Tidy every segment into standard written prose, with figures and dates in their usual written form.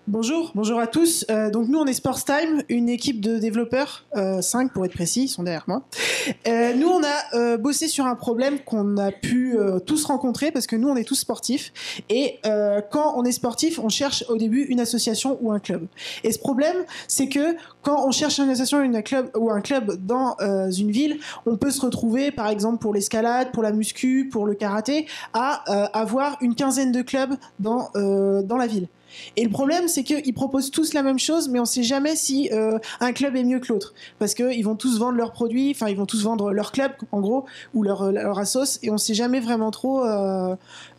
Bonjour à tous. Donc nous on est Sportstime, une équipe de développeurs, 5 pour être précis, ils sont derrière moi. Nous on a bossé sur un problème qu'on a pu tous rencontrer parce que nous on est tous sportifs et quand on est sportif on cherche au début une association ou un club. Et ce problème c'est que quand on cherche une association ou un club dans une ville, on peut se retrouver par exemple pour l'escalade, pour la muscu, pour le karaté, à avoir une quinzaine de clubs dans la ville. Et le problème, c'est qu'ils proposent tous la même chose, mais on ne sait jamais si un club est mieux que l'autre. Parce qu'ils vont tous vendre leurs produits, enfin, ils vont tous vendre leur club, en gros, ou leur assos, et on ne sait jamais vraiment trop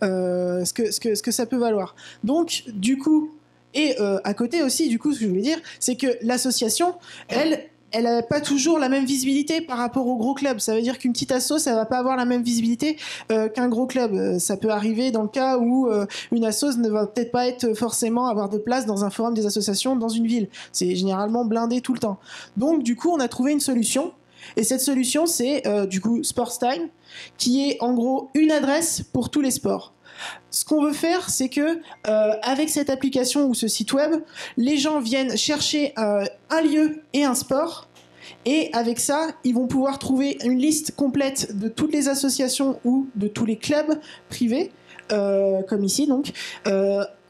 ce que ça peut valoir. Donc, du coup, et à côté aussi, du coup, ce que je voulais dire, c'est que l'association, elle n'a pas toujours la même visibilité par rapport au gros club. Ça veut dire qu'une petite asso, ça va pas avoir la même visibilité qu'un gros club. Ça peut arriver dans le cas où une asso ne va peut-être pas être forcément avoir de place dans un forum des associations dans une ville. C'est généralement blindé tout le temps. Donc du coup, on a trouvé une solution. Et cette solution, c'est du coup Sportstime, qui est en gros une adresse pour tous les sports. Ce qu'on veut faire, c'est que avec cette application ou ce site web, les gens viennent chercher un lieu et un sport. Et avec ça, ils vont pouvoir trouver une liste complète de toutes les associations ou de tous les clubs privés, comme ici donc,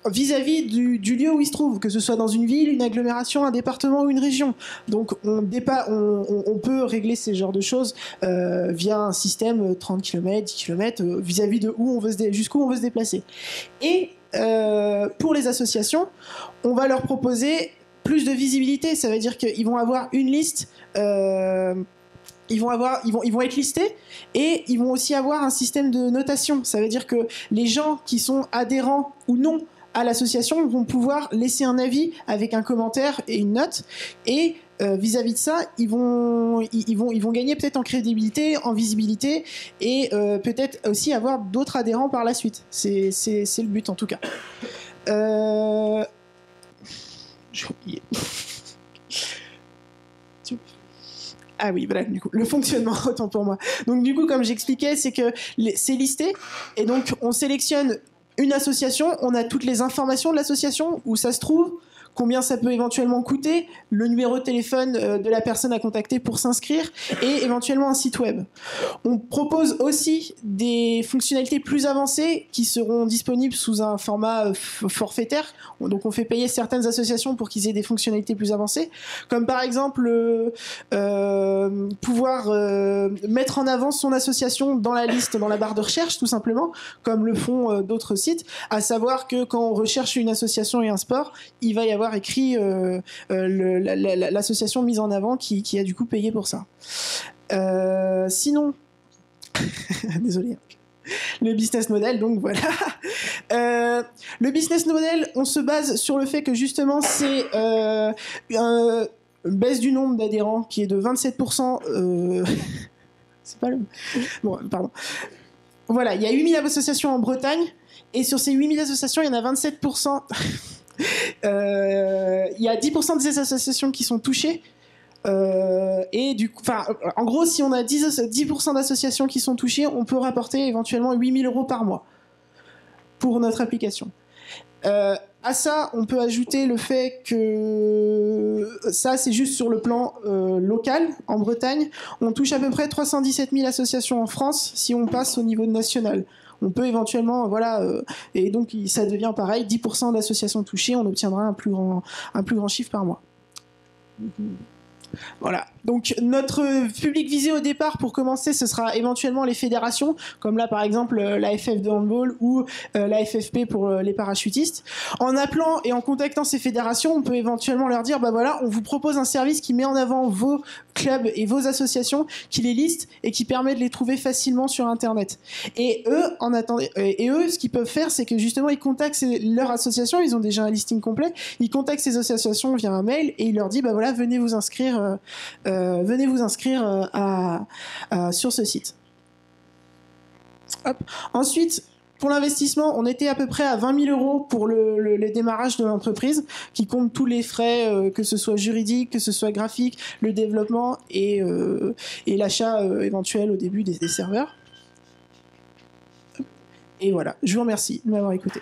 vis-à-vis du lieu où ils se trouvent, que ce soit dans une ville, une agglomération, un département ou une région. Donc on peut régler ces genres de choses via un système 30 km, 10 km, vis-à-vis de jusqu'où on veut se déplacer. Et pour les associations, on va leur proposer plus de visibilité. Ça veut dire qu'ils vont avoir une liste... ils vont être listés et ils vont aussi avoir un système de notation. Ça veut dire que les gens qui sont adhérents ou non à l'association vont pouvoir laisser un avis avec un commentaire et une note. Et vis-à-vis de ça, ils vont gagner peut-être en crédibilité, en visibilité et peut-être aussi avoir d'autres adhérents par la suite. C'est le but en tout cas. J'ai oublié. Ah oui, voilà, du coup, le fonctionnement, autant pour moi. Donc du coup, comme j'expliquais, c'est que c'est listé, et donc on sélectionne une association, on a toutes les informations de l'association, où ça se trouve, combien ça peut éventuellement coûter, le numéro de téléphone de la personne à contacter pour s'inscrire, et éventuellement un site web. On propose aussi des fonctionnalités plus avancées qui seront disponibles sous un format forfaitaire. Donc on fait payer certaines associations pour qu'ils aient des fonctionnalités plus avancées, comme par exemple pouvoir mettre en avant son association dans la liste, dans la barre de recherche tout simplement, comme le font d'autres sites, à savoir que quand on recherche une association et un sport, il va y avoir écrit l'association mise en avant qui a du coup payé pour ça. Sinon, désolé. Le business model, donc voilà. Le business model, on se base sur le fait que justement c'est une baisse du nombre d'adhérents qui est de 27%. C'est pas le... Bon, pardon. Voilà, il y a 8000 associations en Bretagne, et sur ces 8000 associations, il y en a 27%. Il y a 10% des associations qui sont touchées. Et du coup, en gros, si on a 10% d'associations qui sont touchées, on peut rapporter éventuellement 8000 € par mois pour notre application. À ça, on peut ajouter le fait que ça, c'est juste sur le plan local, en Bretagne. On touche à peu près 317 000 associations en France si on passe au niveau national. On peut éventuellement, voilà, et donc ça devient pareil, 10% d'associations touchées, on obtiendra un plus grand chiffre par mois. Voilà. Donc notre public visé au départ, pour commencer, ce sera éventuellement les fédérations, comme là par exemple la FF de handball ou la FFP pour les parachutistes. En appelant et en contactant ces fédérations, on peut éventuellement leur dire, bah voilà, on vous propose un service qui met en avant vos clubs et vos associations, qui les liste et qui permet de les trouver facilement sur Internet. Et eux, ce qu'ils peuvent faire, c'est que justement ils contactent leur association, ils ont déjà un listing complet, ils contactent ces associations via un mail et ils leur disent, bah voilà, venez vous inscrire sur ce site. Hop. Ensuite, pour l'investissement, on était à peu près à 20 000 € pour le démarrage de l'entreprise, qui compte tous les frais, que ce soit juridique, que ce soit graphique, le développement et l'achat éventuel au début des serveurs. Et voilà, je vous remercie de m'avoir écouté.